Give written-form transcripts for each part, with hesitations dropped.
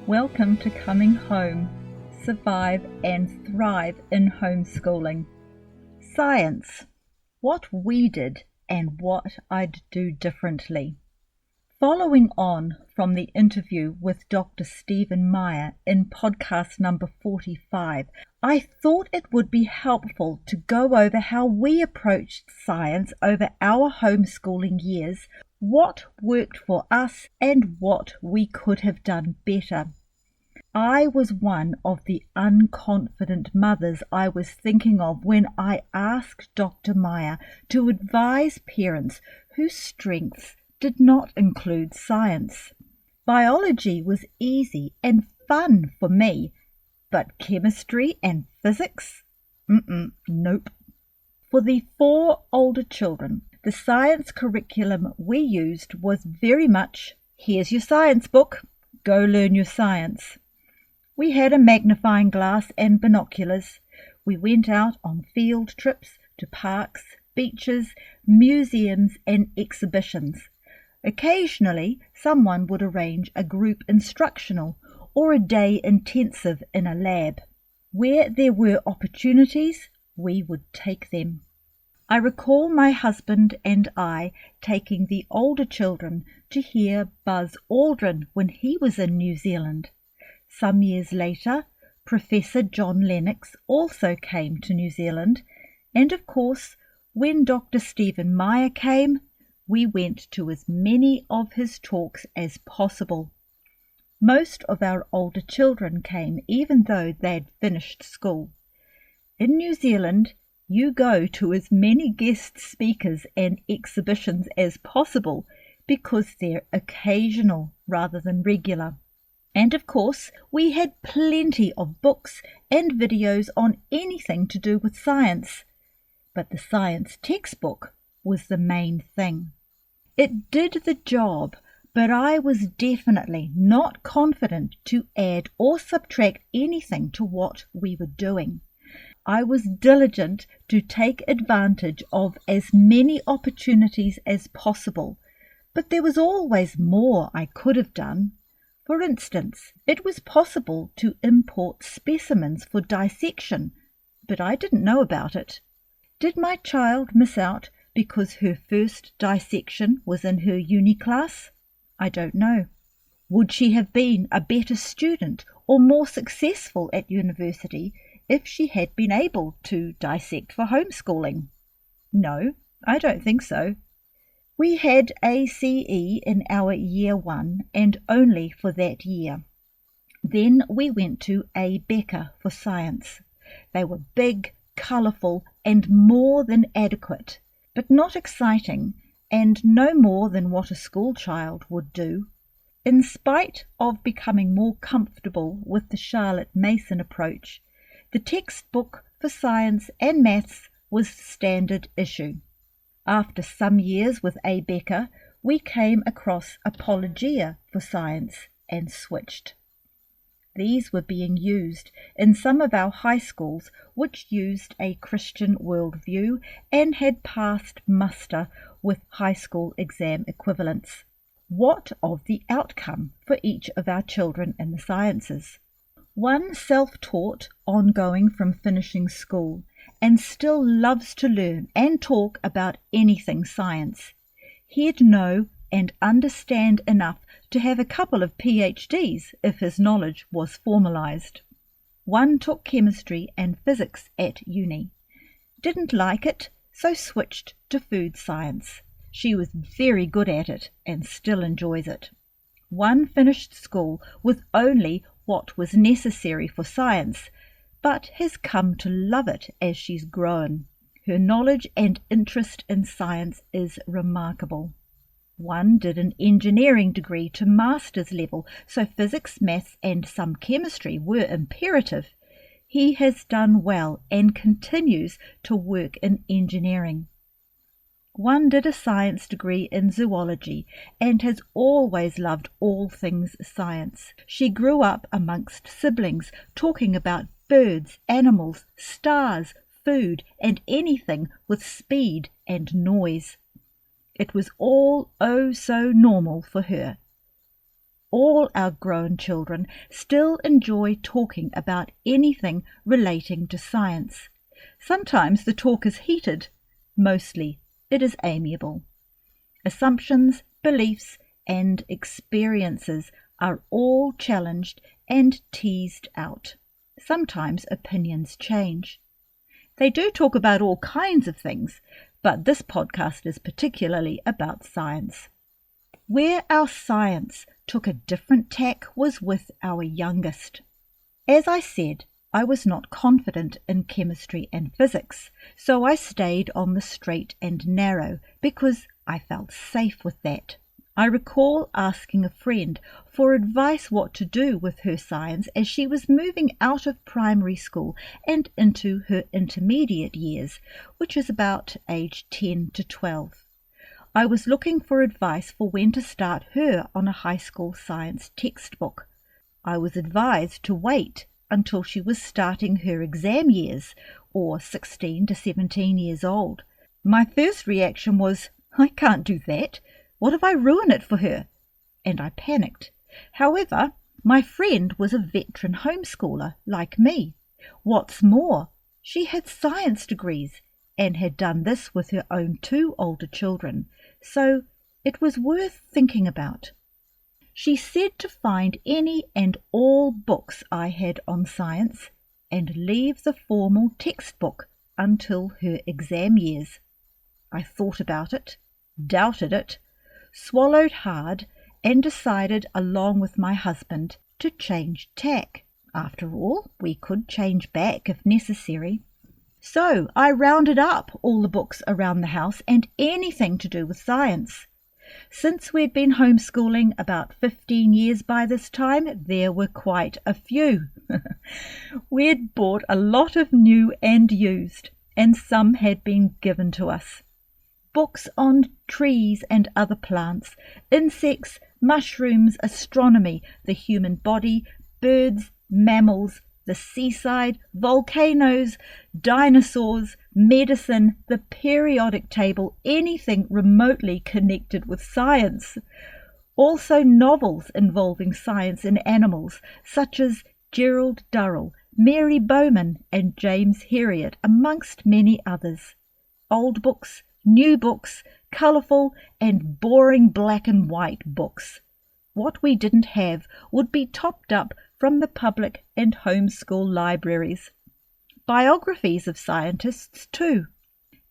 Welcome to Coming Home, Survive and Thrive in Homeschooling. Science, what we did and what I'd do differently. Following on from the interview with Dr. Stephen Meyer in podcast number 45, I thought it would be helpful to go over how we approached science over our homeschooling years, what worked for us and what we could have done better. I was one of the unconfident mothers I was thinking of when I asked Dr. Meyer to advise parents whose strengths did not include science. Biology was easy and fun for me, but chemistry and physics? Nope. For the 4 older children, the science curriculum we used was very much, here's your science book, go learn your science. We had a magnifying glass and binoculars. We went out on field trips to parks, beaches, museums and exhibitions. Occasionally, someone would arrange a group instructional or a day intensive in a lab. Where there were opportunities, we would take them. I recall my husband and I taking the older children to hear Buzz Aldrin when he was in New Zealand. Some years later, Professor John Lennox also came to New Zealand, and of course, when Dr. Stephen Meyer came, we went to as many of his talks as possible. Most of our older children came even though they'd finished school. In New Zealand, you go to as many guest speakers and exhibitions as possible because they're occasional rather than regular. And of course, we had plenty of books and videos on anything to do with science. But the science textbook was the main thing. It did the job, but I was definitely not confident to add or subtract anything to what we were doing. I was diligent to take advantage of as many opportunities as possible, but there was always more I could have done. For instance, it was possible to import specimens for dissection, but I didn't know about it. Did my child miss out because her first dissection was in her uni class? I don't know. Would she have been a better student or more successful at university if she had been able to dissect for homeschooling? No, I don't think so. We had ACE in our year 1 and only for that year. Then we went to A. Becker for science. They were big, colourful and more than adequate, but not exciting and no more than what a school child would do. In spite of becoming more comfortable with the Charlotte Mason approach, the textbook for science and maths was standard issue. After some years with A. Becker, we came across Apologia for science and switched. These were being used in some of our high schools which used a Christian worldview and had passed muster with high school exam equivalents. What of the outcome for each of our children in the sciences? One self-taught, ongoing from finishing school, and still loves to learn and talk about anything science. He'd know and understand enough to have a couple of PhDs if his knowledge was formalized. One took chemistry and physics at uni. Didn't like it, so switched to food science. She was very good at it and still enjoys it. One finished school with only what was necessary for science, but has come to love it as she's grown. Her knowledge and interest in science is remarkable. One did an engineering degree to master's level, so physics, maths and some chemistry were imperative. He has done well and continues to work in engineering. One did a science degree in zoology and has always loved all things science. She grew up amongst siblings talking about birds, animals, stars, food and anything with speed and noise. It was all oh so normal for her. all our grown children still enjoy talking about anything relating to science. Sometimes the talk is heated. Mostly it is amiable. Assumptions, beliefs, and experiences are all challenged and teased out. Sometimes opinions change. They do talk about all kinds of things, but this podcast is particularly about science. Where our science took a different tack was with our youngest. As I said, I was not confident in chemistry and physics, so I stayed on the straight and narrow because I felt safe with that. I recall asking a friend for advice what to do with her science as she was moving out of primary school and into her intermediate years, which is about age 10 to 12. I was looking for advice for when to start her on a high school science textbook. I was advised to wait until she was starting her exam years, or 16 to 17 years old. My first reaction was, I can't do that. What if I ruin it for her? And I panicked. However, my friend was a veteran homeschooler like me. What's more, she had science degrees and had done this with her own 2 older children, so it was worth thinking about. She said to find any and all books I had on science and leave the formal textbook until her exam years. I thought about it, doubted it, swallowed hard, and decided along with my husband to change tack. After all, we could change back if necessary. So I rounded up all the books around the house and anything to do with science. Since we'd been homeschooling about 15 years by this time, there were quite a few. We'd bought a lot of new and used, and some had been given to us. Books on trees and other plants, insects, mushrooms, astronomy, the human body, birds, mammals, the seaside, volcanoes, dinosaurs, medicine, the periodic table, anything remotely connected with science. Also novels involving science in animals, such as Gerald Durrell, Mary Bowman, and James Herriot, amongst many others. Old books, new books, colourful and boring black and white books. What we didn't have would be topped up from the public and homeschool libraries. Biographies of scientists too.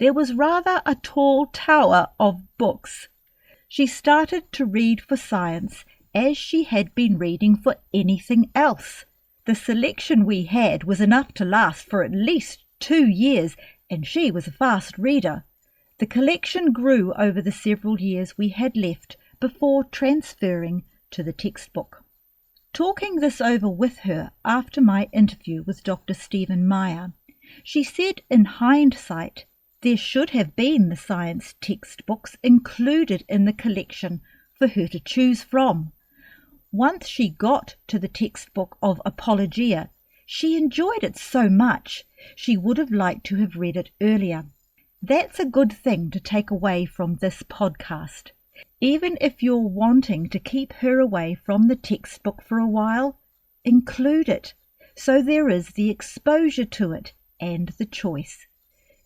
There was rather a tall tower of books. She started to read for science as she had been reading for anything else. The selection we had was enough to last for at least 2 years, and she was a fast reader. The collection grew over the several years we had left before transferring to the textbook. Talking this over with her after my interview with Dr. Stephen Meyer, she said in hindsight there should have been the science textbooks included in the collection for her to choose from. Once she got to the textbook of Apologia, she enjoyed it so much she would have liked to have read it earlier. That's a good thing to take away from this podcast. Even if you're wanting to keep her away from the textbook for a while, include it, so there is the exposure to it and the choice.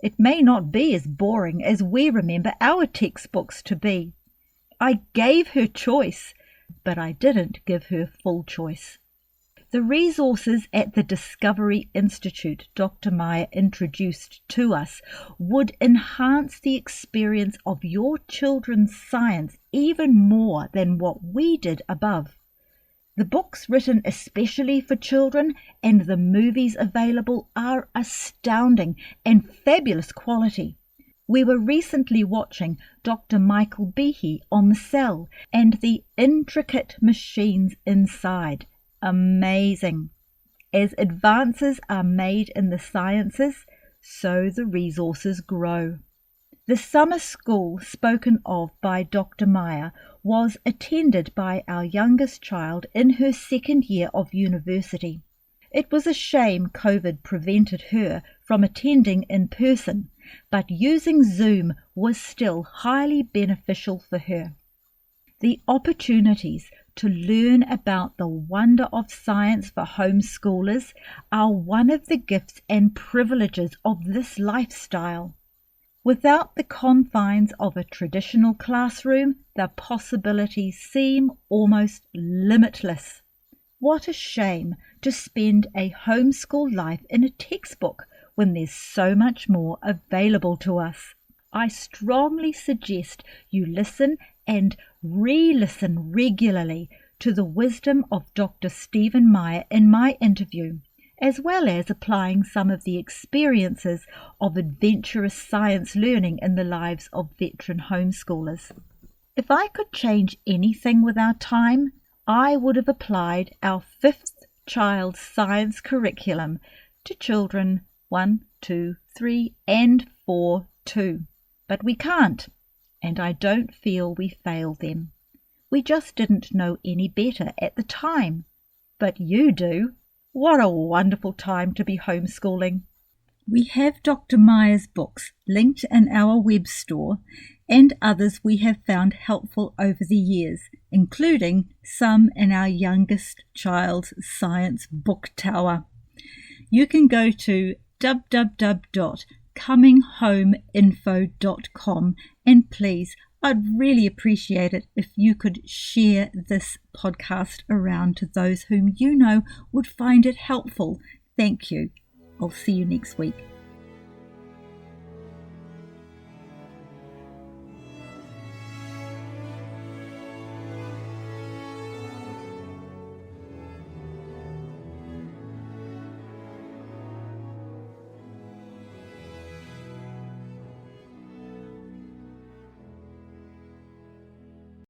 It may not be as boring as we remember our textbooks to be. I gave her choice, but I didn't give her full choice. The resources at the Discovery Institute Dr. Meyer introduced to us would enhance the experience of your children's science even more than what we did above. The books written especially for children and the movies available are astounding and fabulous quality. We were recently watching Dr. Michael Behe on the cell and the intricate machines inside. Amazing. As advances are made in the sciences, so the resources grow. The summer school spoken of by Dr. Meyer was attended by our youngest child in her 2nd year of university. It was a shame COVID prevented her from attending in person, but using Zoom was still highly beneficial for her. The opportunities to learn about the wonder of science for homeschoolers are one of the gifts and privileges of this lifestyle. Without the confines of a traditional classroom, the possibilities seem almost limitless. What a shame to spend a homeschool life in a textbook when there's so much more available to us. I strongly suggest you listen and re-listen regularly to the wisdom of Dr. Stephen Meyer in my interview, as well as applying some of the experiences of adventurous science learning in the lives of veteran homeschoolers. If I could change anything with our time, I would have applied our 5th child science curriculum to children 1, 2, 3 and 4 too. But we can't, and I don't feel we failed them. We just didn't know any better at the time. But you do. What a wonderful time to be homeschooling. We have Dr. Meyer's books linked in our web store and others we have found helpful over the years, including some in our youngest child's science book tower. You can go to www.cominghomeinfo.com and please, I'd really appreciate it if you could share this podcast around to those whom you know would find it helpful. Thank you. I'll see you next week.